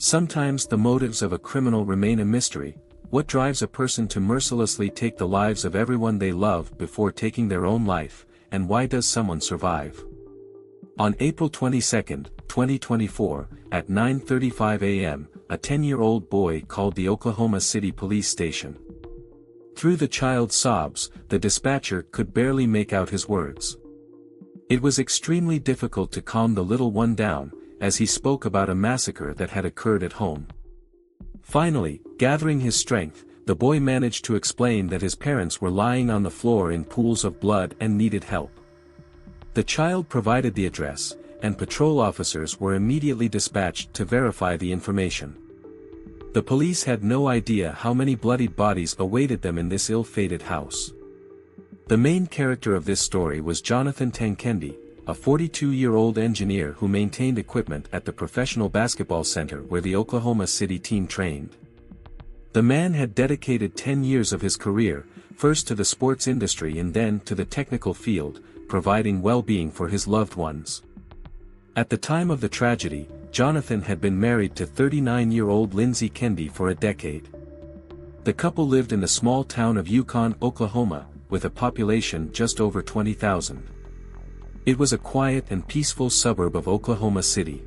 Sometimes the motives of a criminal remain a mystery. What drives a person to mercilessly take the lives of everyone they love before taking their own life, and why does someone survive? On April 22, 2024, at 9:35 a.m., a 10-year-old boy called the Oklahoma City police station. Through the child's sobs, the dispatcher could barely make out his words. It was extremely difficult to calm the little one down, as he spoke about a massacre that had occurred at home. Finally, gathering his strength, the boy managed to explain that his parents were lying on the floor in pools of blood and needed help. The child provided the address, and patrol officers were immediately dispatched to verify the information. The police had no idea how many bloodied bodies awaited them in this ill-fated house. The main character of this story was Jonathon Tankendi, a 42-year-old engineer who maintained equipment at the professional basketball center where the Oklahoma City team trained. The man had dedicated 10 years of his career, first to the sports industry and then to the technical field, providing well-being for his loved ones. At the time of the tragedy, Jonathon had been married to 39-year-old Lindsey for a decade. The couple lived in the small town of Yukon, Oklahoma, with a population just over 20,000. It was a quiet and peaceful suburb of Oklahoma City.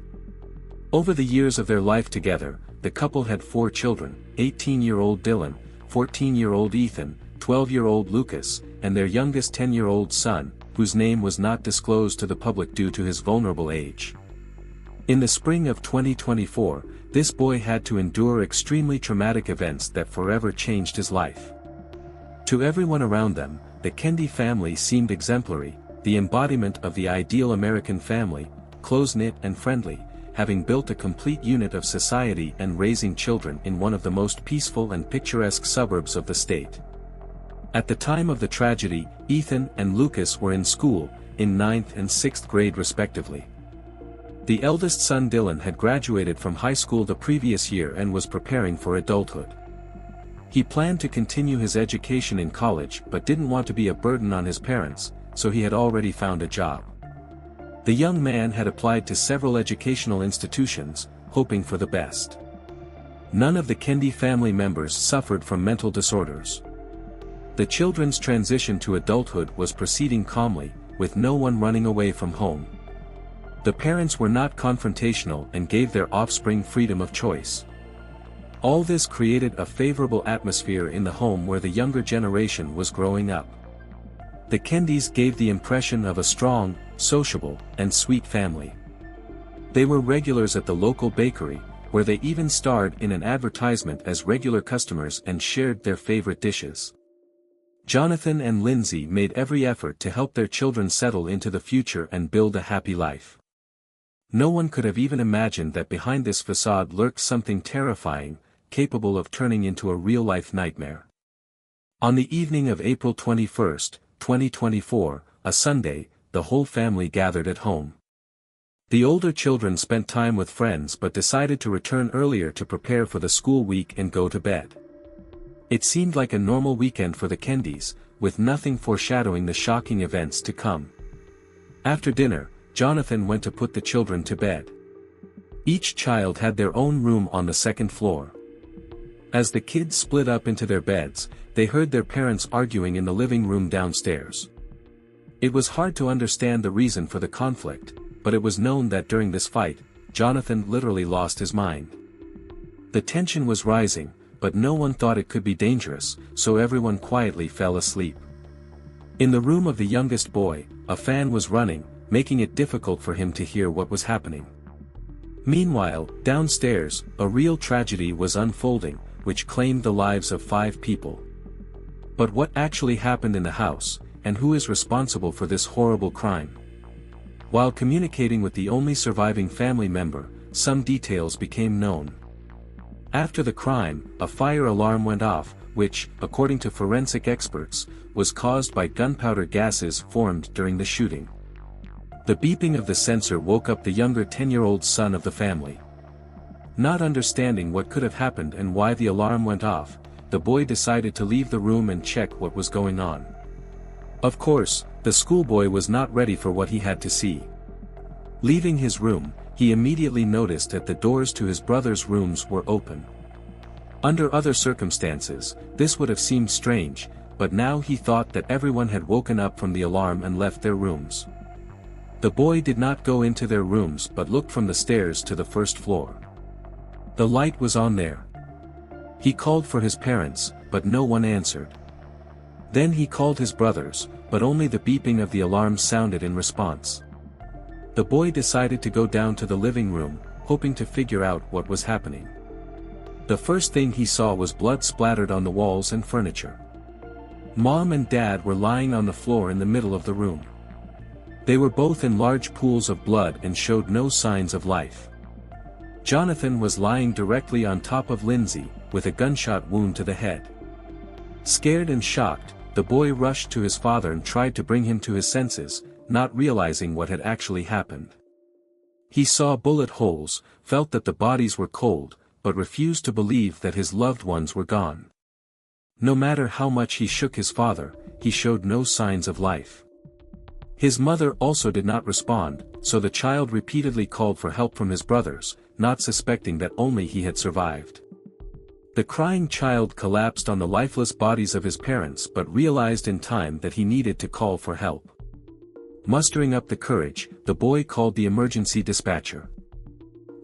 Over the years of their life together, the couple had 4 children, 18-year-old Dylan, 14-year-old Ethan, 12-year-old Lucas, and their youngest 10-year-old son, whose name was not disclosed to the public due to his vulnerable age. In the spring of 2024, this boy had to endure extremely traumatic events that forever changed his life. To everyone around them, the Kendi family seemed exemplary, the embodiment of the ideal American family, close-knit and friendly, having built a complete unit of society and raising children in one of the most peaceful and picturesque suburbs of the state. At the time of the tragedy, Ethan and Lucas were in school, in 9th and 6th grade respectively. The eldest son Dylan had graduated from high school the previous year and was preparing for adulthood. He planned to continue his education in college but didn't want to be a burden on his parents, so he had already found a job. The young man had applied to several educational institutions, hoping for the best. None of the Kendi family members suffered from mental disorders. The children's transition to adulthood was proceeding calmly, with no one running away from home. The parents were not confrontational and gave their offspring freedom of choice. All this created a favorable atmosphere in the home where the younger generation was growing up. The Kendys gave the impression of a strong, sociable, and sweet family. They were regulars at the local bakery, where they even starred in an advertisement as regular customers and shared their favorite dishes. Jonathon and Lindsey made every effort to help their children settle into the future and build a happy life. No one could have even imagined that behind this facade lurked something terrifying, capable of turning into a real-life nightmare. On the evening of April 21, 2024, a Sunday, the whole family gathered at home. The older children spent time with friends but decided to return earlier to prepare for the school week and go to bed. It seemed like a normal weekend for the Kendys, with nothing foreshadowing the shocking events to come. After dinner, Jonathon went to put the children to bed. Each child had their own room on the second floor. As the kids split up into their beds, they heard their parents arguing in the living room downstairs. It was hard to understand the reason for the conflict, but it was known that during this fight, Jonathon literally lost his mind. The tension was rising, but no one thought it could be dangerous, so everyone quietly fell asleep. In the room of the youngest boy, a fan was running, making it difficult for him to hear what was happening. Meanwhile, downstairs, a real tragedy was unfolding, which claimed the lives of 5 people. But what actually happened in the house, and who is responsible for this horrible crime? While communicating with the only surviving family member, some details became known. After the crime, a fire alarm went off, which, according to forensic experts, was caused by gunpowder gases formed during the shooting. The beeping of the sensor woke up the younger 10-year-old son of the family. Not understanding what could have happened and why the alarm went off, the boy decided to leave the room and check what was going on. Of course, the schoolboy was not ready for what he had to see. Leaving his room, he immediately noticed that the doors to his brother's rooms were open. Under other circumstances, this would have seemed strange, but now he thought that everyone had woken up from the alarm and left their rooms. The boy did not go into their rooms but looked from the stairs to the first floor. The light was on there. He called for his parents, but no one answered. Then he called his brothers, but only the beeping of the alarm sounded in response. The boy decided to go down to the living room, hoping to figure out what was happening. The first thing he saw was blood splattered on the walls and furniture. Mom and Dad were lying on the floor in the middle of the room. They were both in large pools of blood and showed no signs of life. Jonathon was lying directly on top of Lindsey, with a gunshot wound to the head. Scared and shocked, the boy rushed to his father and tried to bring him to his senses, not realizing what had actually happened. He saw bullet holes, felt that the bodies were cold, but refused to believe that his loved ones were gone. No matter how much he shook his father, he showed no signs of life. His mother also did not respond, so the child repeatedly called for help from his brothers, not suspecting that only he had survived. The crying child collapsed on the lifeless bodies of his parents but realized in time that he needed to call for help. Mustering up the courage, the boy called the emergency dispatcher.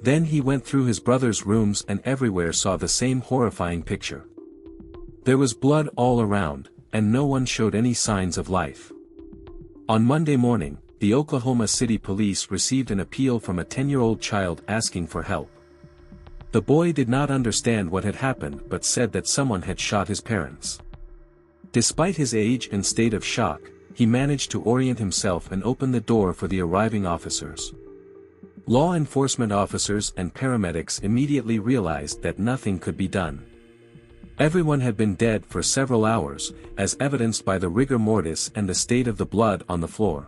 Then he went through his brother's rooms and everywhere saw the same horrifying picture. There was blood all around, and no one showed any signs of life. On Monday morning, the Oklahoma City police received an appeal from a 10-year-old child asking for help. The boy did not understand what had happened but said that someone had shot his parents. Despite his age and state of shock, he managed to orient himself and open the door for the arriving officers. Law enforcement officers and paramedics immediately realized that nothing could be done. Everyone had been dead for several hours, as evidenced by the rigor mortis and the state of the blood on the floor.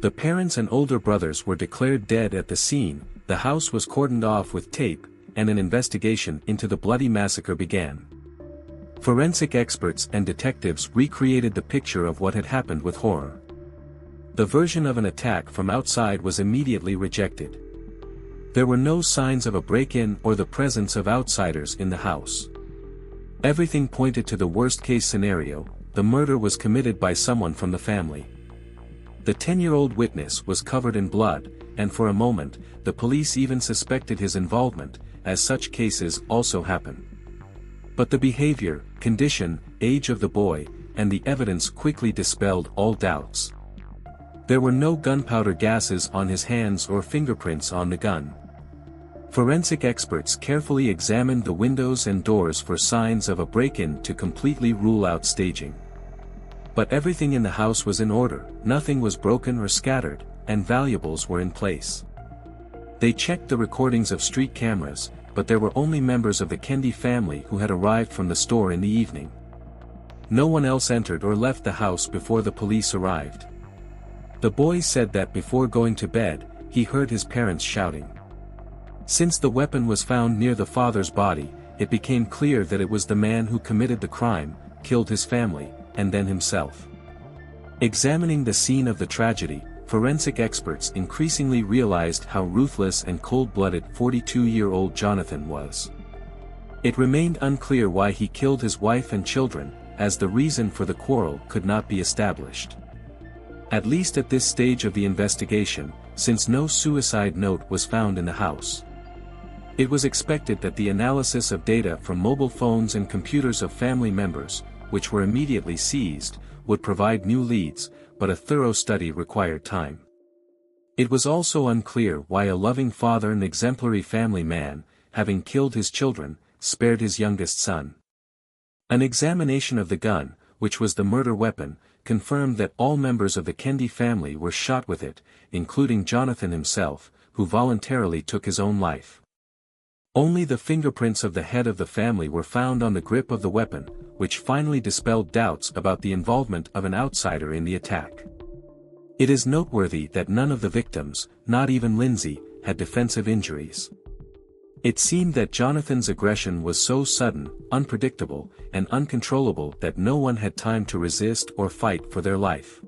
The parents and older brothers were declared dead at the scene, the house was cordoned off with tape, and an investigation into the bloody massacre began. Forensic experts and detectives recreated the picture of what had happened with horror. The version of an attack from outside was immediately rejected. There were no signs of a break-in or the presence of outsiders in the house. Everything pointed to the worst-case scenario: the murder was committed by someone from the family. The 10-year-old witness was covered in blood, and for a moment, the police even suspected his involvement, as such cases also happen. But the behavior, condition, age of the boy, and the evidence quickly dispelled all doubts. There were no gunpowder gases on his hands or fingerprints on the gun. Forensic experts carefully examined the windows and doors for signs of a break-in to completely rule out staging. But everything in the house was in order, nothing was broken or scattered, and valuables were in place. They checked the recordings of street cameras, but there were only members of the Kendys family who had arrived from the store in the evening. No one else entered or left the house before the police arrived. The boy said that before going to bed, he heard his parents shouting. Since the weapon was found near the father's body, it became clear that it was the man who committed the crime, killed his family, and then himself. Examining the scene of the tragedy, forensic experts increasingly realized how ruthless and cold-blooded 42-year-old Jonathon was. It remained unclear why he killed his wife and children, as the reason for the quarrel could not be established. At least at this stage of the investigation, since no suicide note was found in the house. It was expected that the analysis of data from mobile phones and computers of family members, which were immediately seized, would provide new leads, but a thorough study required time. It was also unclear why a loving father and exemplary family man, having killed his children, spared his youngest son. An examination of the gun, which was the murder weapon, confirmed that all members of the Kendys family were shot with it, including Jonathon himself, who voluntarily took his own life. Only the fingerprints of the head of the family were found on the grip of the weapon, which finally dispelled doubts about the involvement of an outsider in the attack. It is noteworthy that none of the victims, not even Lindsey, had defensive injuries. It seemed that Jonathon's aggression was so sudden, unpredictable, and uncontrollable that no one had time to resist or fight for their life.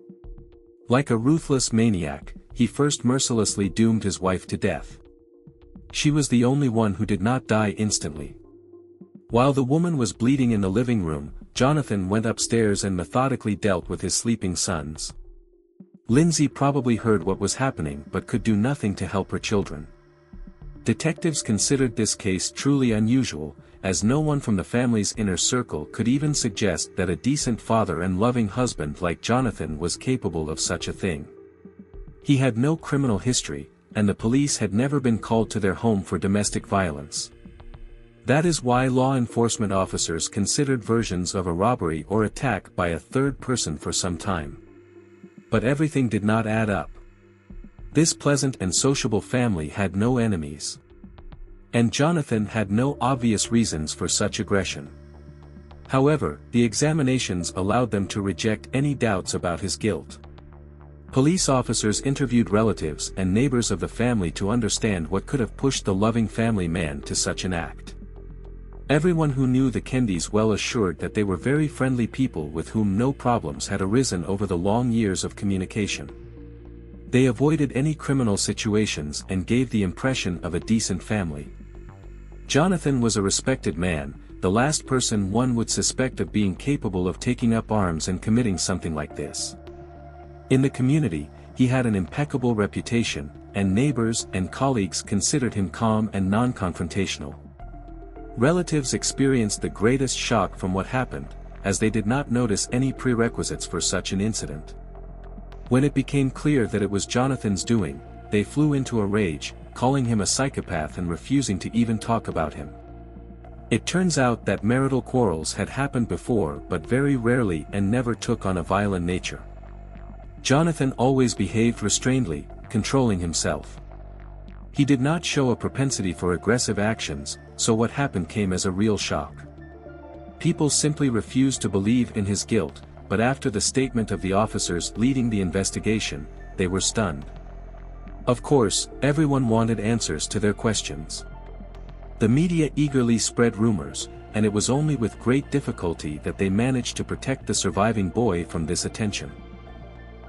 Like a ruthless maniac, he first mercilessly doomed his wife to death. She was the only one who did not die instantly. While the woman was bleeding in the living room, Jonathon went upstairs and methodically dealt with his sleeping sons. Lindsey probably heard what was happening but could do nothing to help her children. Detectives considered this case truly unusual, as no one from the family's inner circle could even suggest that a decent father and loving husband like Jonathon was capable of such a thing. He had no criminal history, and the police had never been called to their home for domestic violence. That is why law enforcement officers considered versions of a robbery or attack by a third person for some time. But everything did not add up. This pleasant and sociable family had no enemies. And Jonathon had no obvious reasons for such aggression. However, the examinations allowed them to reject any doubts about his guilt. Police officers interviewed relatives and neighbors of the family to understand what could have pushed the loving family man to such an act. Everyone who knew the Kendys well assured that they were very friendly people with whom no problems had arisen over the long years of communication. They avoided any criminal situations and gave the impression of a decent family. Jonathon was a respected man, the last person one would suspect of being capable of taking up arms and committing something like this. In the community, he had an impeccable reputation, and neighbors and colleagues considered him calm and non-confrontational. Relatives experienced the greatest shock from what happened, as they did not notice any prerequisites for such an incident. When it became clear that it was Jonathon's doing, they flew into a rage, calling him a psychopath and refusing to even talk about him. It turns out that marital quarrels had happened before but very rarely and never took on a violent nature. Jonathon always behaved restrainedly, controlling himself. He did not show a propensity for aggressive actions, so what happened came as a real shock. People simply refused to believe in his guilt, but after the statement of the officers leading the investigation, they were stunned. Of course, everyone wanted answers to their questions. The media eagerly spread rumors, and it was only with great difficulty that they managed to protect the surviving boy from this attention.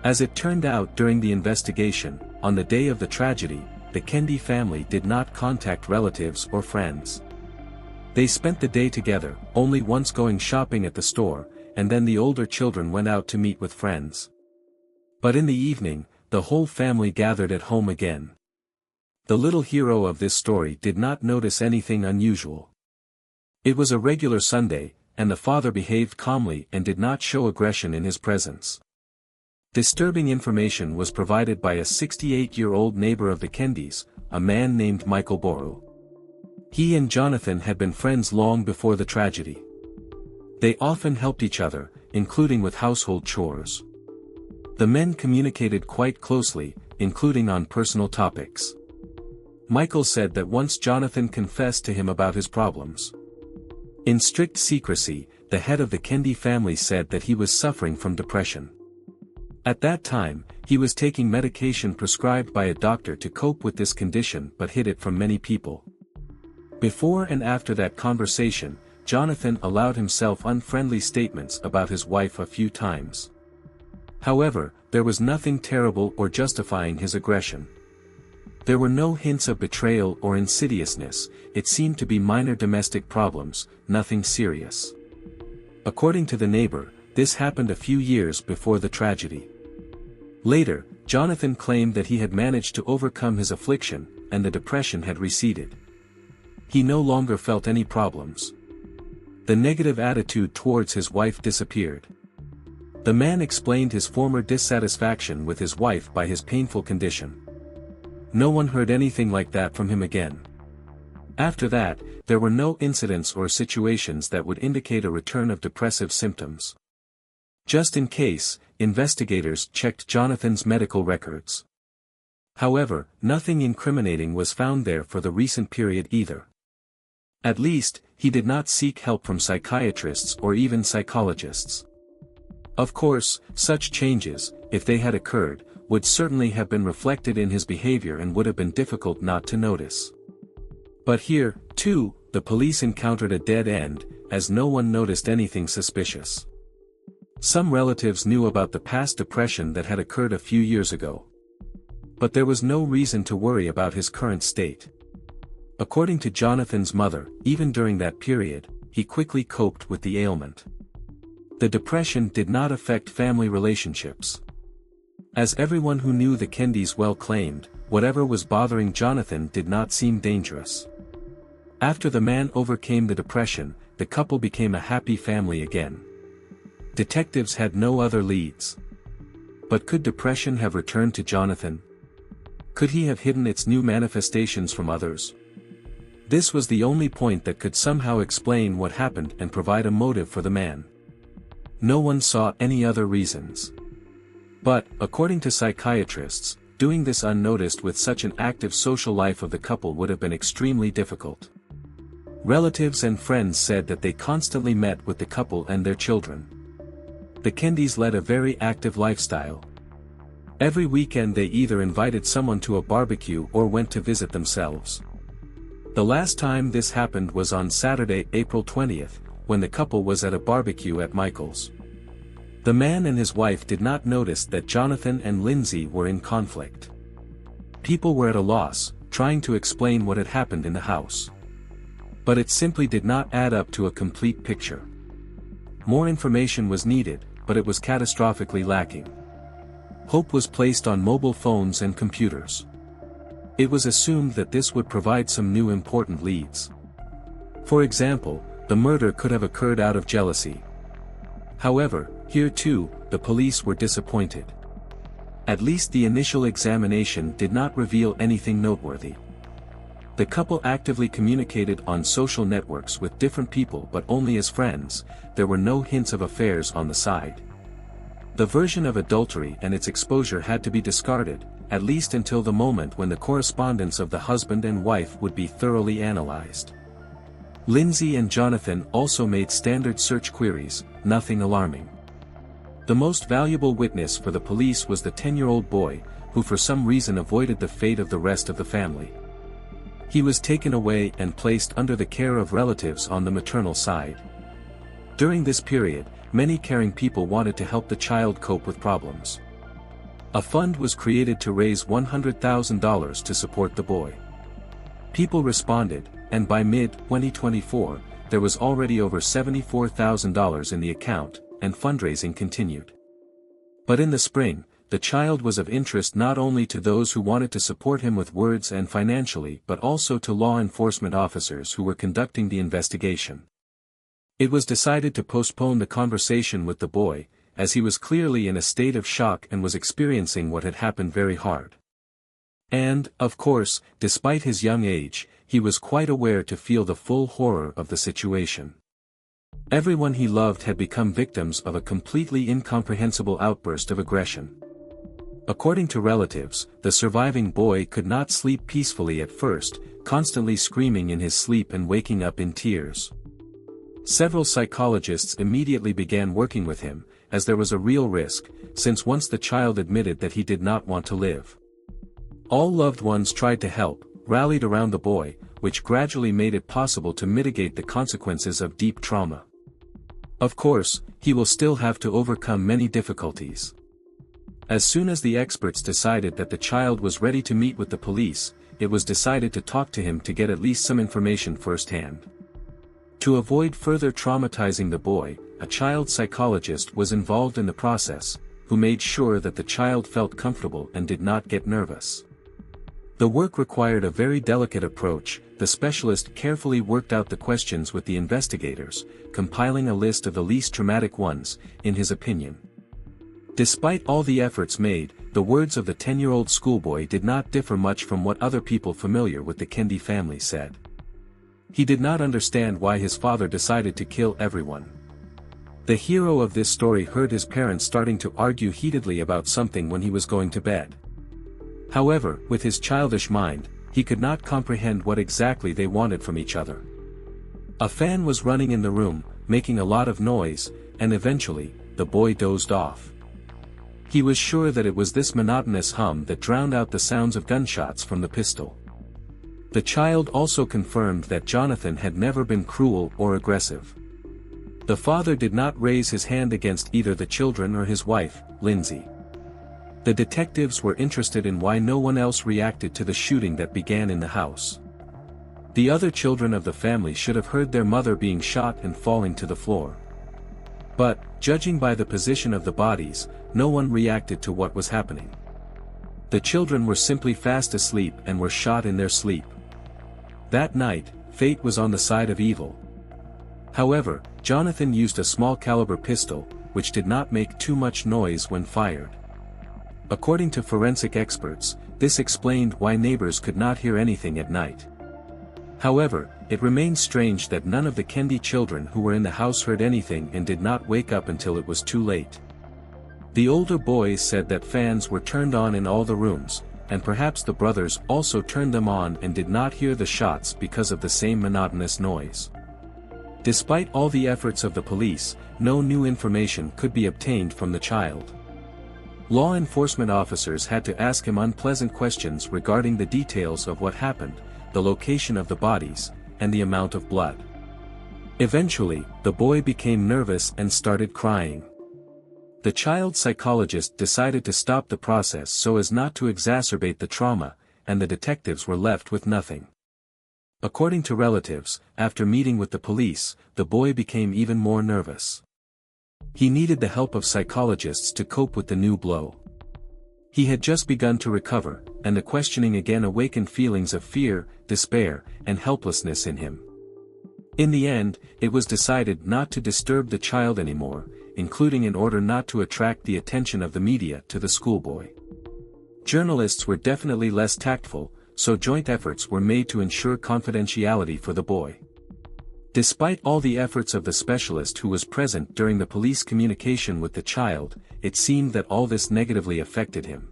As it turned out during the investigation, on the day of the tragedy, the Kendi family did not contact relatives or friends. They spent the day together, only once going shopping at the store, and then the older children went out to meet with friends. But in the evening, the whole family gathered at home again. The little hero of this story did not notice anything unusual. It was a regular Sunday, and the father behaved calmly and did not show aggression in his presence. Disturbing information was provided by a 68-year-old neighbor of the Kendys, a man named Michael Boru. He and Jonathon had been friends long before the tragedy. They often helped each other, including with household chores. The men communicated quite closely, including on personal topics. Michael said that once Jonathon confessed to him about his problems. In strict secrecy, the head of the Kendi family said that he was suffering from depression. At that time, he was taking medication prescribed by a doctor to cope with this condition but hid it from many people. Before and after that conversation, Jonathon allowed himself unfriendly statements about his wife a few times. However, there was nothing terrible or justifying his aggression. There were no hints of betrayal or insidiousness, it seemed to be minor domestic problems, nothing serious. According to the neighbor, this happened a few years before the tragedy. Later, Jonathon claimed that he had managed to overcome his affliction, and the depression had receded. He no longer felt any problems. The negative attitude towards his wife disappeared. The man explained his former dissatisfaction with his wife by his painful condition. No one heard anything like that from him again. After that, there were no incidents or situations that would indicate a return of depressive symptoms. Just in case, investigators checked Jonathon's medical records. However, nothing incriminating was found there for the recent period either. At least, he did not seek help from psychiatrists or even psychologists. Of course, such changes, if they had occurred, would certainly have been reflected in his behavior and would have been difficult not to notice. But here, too, the police encountered a dead end, as no one noticed anything suspicious. Some relatives knew about the past depression that had occurred a few years ago. But there was no reason to worry about his current state. According to Jonathon's mother, even during that period, he quickly coped with the ailment. The depression did not affect family relationships. As everyone who knew the Kendys well claimed, whatever was bothering Jonathon did not seem dangerous. After the man overcame the depression, the couple became a happy family again. Detectives had no other leads. But could depression have returned to Jonathon? Could he have hidden its new manifestations from others? This was the only point that could somehow explain what happened and provide a motive for the man. No one saw any other reasons. But, according to psychiatrists, doing this unnoticed with such an active social life of the couple would have been extremely difficult. Relatives and friends said that they constantly met with the couple and their children. The Kendys led a very active lifestyle. Every weekend they either invited someone to a barbecue or went to visit themselves. The last time this happened was on Saturday, April 20th, when the couple was at a barbecue at Michael's. The man and his wife did not notice that Jonathon and Lindsey were in conflict. People were at a loss, trying to explain what had happened in the house. But it simply did not add up to a complete picture. More information was needed, but it was catastrophically lacking. Hope was placed on mobile phones and computers. It was assumed that this would provide some new important leads. For example, the murder could have occurred out of jealousy. However, here too, the police were disappointed. At least the initial examination did not reveal anything noteworthy. The couple actively communicated on social networks with different people but only as friends. There were no hints of affairs on the side. The version of adultery and its exposure had to be discarded, at least until the moment when the correspondence of the husband and wife would be thoroughly analyzed. Lindsey and Jonathon also made standard search queries, nothing alarming. The most valuable witness for the police was the 10-year-old boy, who for some reason avoided the fate of the rest of the family. He was taken away and placed under the care of relatives on the maternal side. During this period, many caring people wanted to help the child cope with problems. A fund was created to raise $100,000 to support the boy. People responded, and by mid-2024, there was already over $74,000 in the account, and fundraising continued. But in the spring, the child was of interest not only to those who wanted to support him with words and financially but also to law enforcement officers who were conducting the investigation. It was decided to postpone the conversation with the boy, as he was clearly in a state of shock and was experiencing what had happened very hard. And, of course, despite his young age, he was quite aware to feel the full horror of the situation. Everyone he loved had become victims of a completely incomprehensible outburst of aggression. According to relatives, the surviving boy could not sleep peacefully at first, constantly screaming in his sleep and waking up in tears. Several psychologists immediately began working with him, as there was a real risk, since once the child admitted that he did not want to live. All loved ones tried to help, rallied around the boy, which gradually made it possible to mitigate the consequences of deep trauma. Of course, he will still have to overcome many difficulties. As soon as the experts decided that the child was ready to meet with the police, it was decided to talk to him to get at least some information firsthand. To avoid further traumatizing the boy, a child psychologist was involved in the process, who made sure that the child felt comfortable and did not get nervous. The work required a very delicate approach. The specialist carefully worked out the questions with the investigators, compiling a list of the least traumatic ones, in his opinion. Despite all the efforts made, the words of the 10-year-old schoolboy did not differ much from what other people familiar with the Kendi family said. He did not understand why his father decided to kill everyone. The hero of this story heard his parents starting to argue heatedly about something when he was going to bed. However, with his childish mind, he could not comprehend what exactly they wanted from each other. A fan was running in the room, making a lot of noise, and eventually, the boy dozed off. He was sure that it was this monotonous hum that drowned out the sounds of gunshots from the pistol. The child also confirmed that Jonathon had never been cruel or aggressive. The father did not raise his hand against either the children or his wife, Lindsey. The detectives were interested in why no one else reacted to the shooting that began in the house. The other children of the family should have heard their mother being shot and falling to the floor. But, judging by the position of the bodies, no one reacted to what was happening. The children were simply fast asleep and were shot in their sleep. That night, fate was on the side of evil. However, Jonathon used a small caliber pistol, which did not make too much noise when fired. According to forensic experts, this explained why neighbors could not hear anything at night. However, it remains strange that none of the Kendi children who were in the house heard anything and did not wake up until it was too late. The older boys said that fans were turned on in all the rooms, and perhaps the brothers also turned them on and did not hear the shots because of the same monotonous noise. Despite all the efforts of the police, no new information could be obtained from the child. Law enforcement officers had to ask him unpleasant questions regarding the details of what happened, the location of the bodies, and the amount of blood. Eventually, the boy became nervous and started crying. The child psychologist decided to stop the process so as not to exacerbate the trauma, and the detectives were left with nothing. According to relatives, after meeting with the police, the boy became even more nervous. He needed the help of psychologists to cope with the new blow. He had just begun to recover, and the questioning again awakened feelings of fear, despair, and helplessness in him. In the end, it was decided not to disturb the child anymore, including in order not to attract the attention of the media to the schoolboy. Journalists were definitely less tactful, so joint efforts were made to ensure confidentiality for the boy. Despite all the efforts of the specialist who was present during the police communication with the child, it seemed that all this negatively affected him.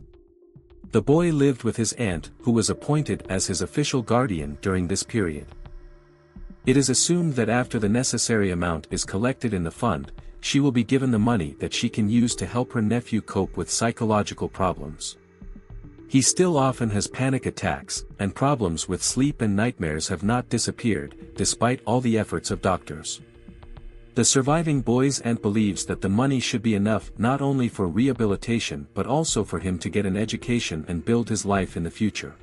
The boy lived with his aunt, who was appointed as his official guardian during this period. It is assumed that after the necessary amount is collected in the fund, she will be given the money that she can use to help her nephew cope with psychological problems. He still often has panic attacks, and problems with sleep and nightmares have not disappeared, despite all the efforts of doctors. The surviving boy's aunt believes that the money should be enough not only for rehabilitation but also for him to get an education and build his life in the future.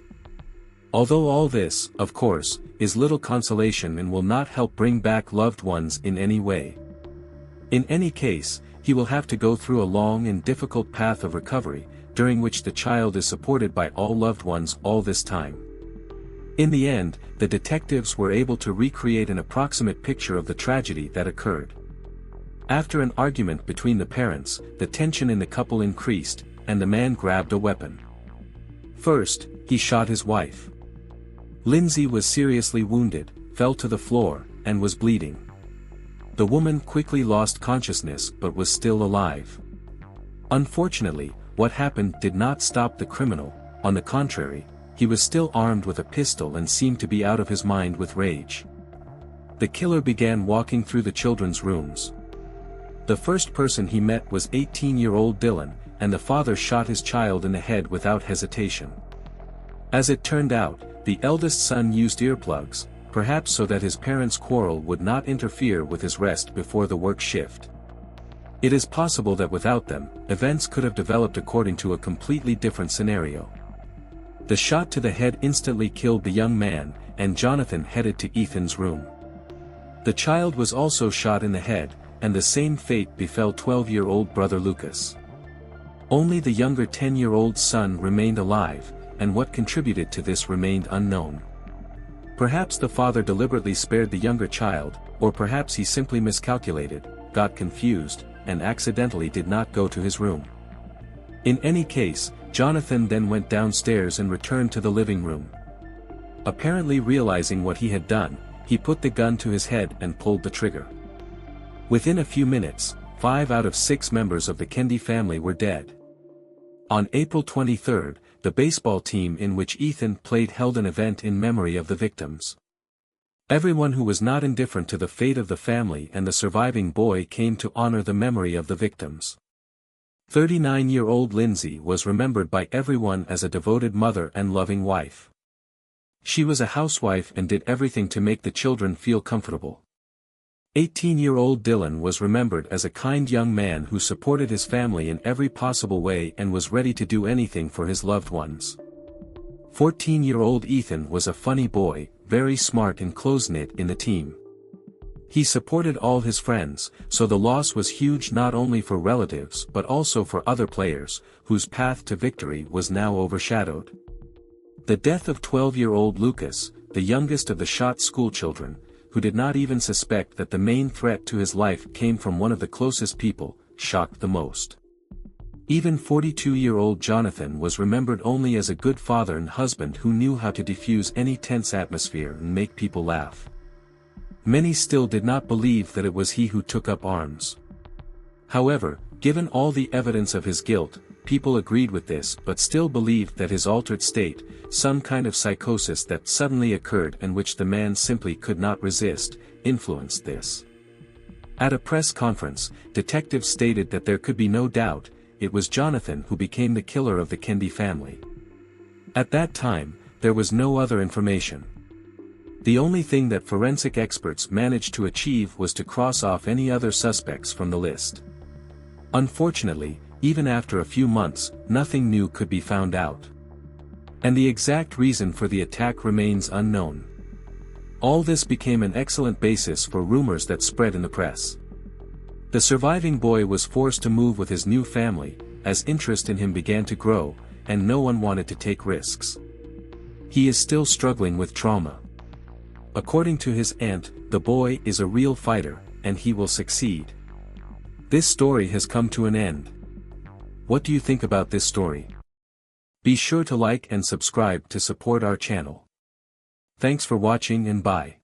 Although all this, of course, is little consolation and will not help bring back loved ones in any way. In any case, he will have to go through a long and difficult path of recovery, during which the child is supported by all loved ones all this time. In the end, the detectives were able to recreate an approximate picture of the tragedy that occurred. After an argument between the parents, the tension in the couple increased, and the man grabbed a weapon. First, he shot his wife. Lindsey was seriously wounded, fell to the floor, and was bleeding. The woman quickly lost consciousness but was still alive. Unfortunately, what happened did not stop the criminal. On the contrary, he was still armed with a pistol and seemed to be out of his mind with rage. The killer began walking through the children's rooms. The first person he met was 18-year-old Dylan, and the father shot his child in the head without hesitation. As it turned out, the eldest son used earplugs, perhaps so that his parents' quarrel would not interfere with his rest before the work shift. It is possible that without them, events could have developed according to a completely different scenario. The shot to the head instantly killed the young man, and Jonathon headed to Ethan's room. The child was also shot in the head, and the same fate befell 12-year-old brother Lucas. Only the younger 10-year-old son remained alive, and what contributed to this remained unknown. Perhaps the father deliberately spared the younger child, or perhaps he simply miscalculated, got confused, and accidentally did not go to his room. In any case, Jonathon then went downstairs and returned to the living room. Apparently realizing what he had done, he put the gun to his head and pulled the trigger. Within a few minutes, 5 out of 6 members of the Kendi family were dead. On April 23, the baseball team in which Ethan played held an event in memory of the victims. Everyone who was not indifferent to the fate of the family and the surviving boy came to honor the memory of the victims. 39-year-old Lindsey was remembered by everyone as a devoted mother and loving wife. She was a housewife and did everything to make the children feel comfortable. 18-year-old Dylan was remembered as a kind young man who supported his family in every possible way and was ready to do anything for his loved ones. 14-year-old Ethan was a funny boy, very smart and close-knit in the team. He supported all his friends, so the loss was huge not only for relatives but also for other players, whose path to victory was now overshadowed. The death of 12-year-old Lucas, the youngest of the shot schoolchildren, who did not even suspect that the main threat to his life came from one of the closest people, shocked the most. Even 42-year-old Jonathon was remembered only as a good father and husband who knew how to defuse any tense atmosphere and make people laugh. Many still did not believe that it was he who took up arms. However, given all the evidence of his guilt, people agreed with this but still believed that his altered state, some kind of psychosis that suddenly occurred and which the man simply could not resist, influenced this. At a press conference, detectives stated that there could be no doubt, it was Jonathon who became the killer of the Kendi family. At that time, there was no other information. The only thing that forensic experts managed to achieve was to cross off any other suspects from the list. Unfortunately, even after a few months, nothing new could be found out. And the exact reason for the attack remains unknown. All this became an excellent basis for rumors that spread in the press. The surviving boy was forced to move with his new family, as interest in him began to grow, and no one wanted to take risks. He is still struggling with trauma. According to his aunt, the boy is a real fighter, and he will succeed. This story has come to an end. What do you think about this story? Be sure to like and subscribe to support our channel. Thanks for watching and bye.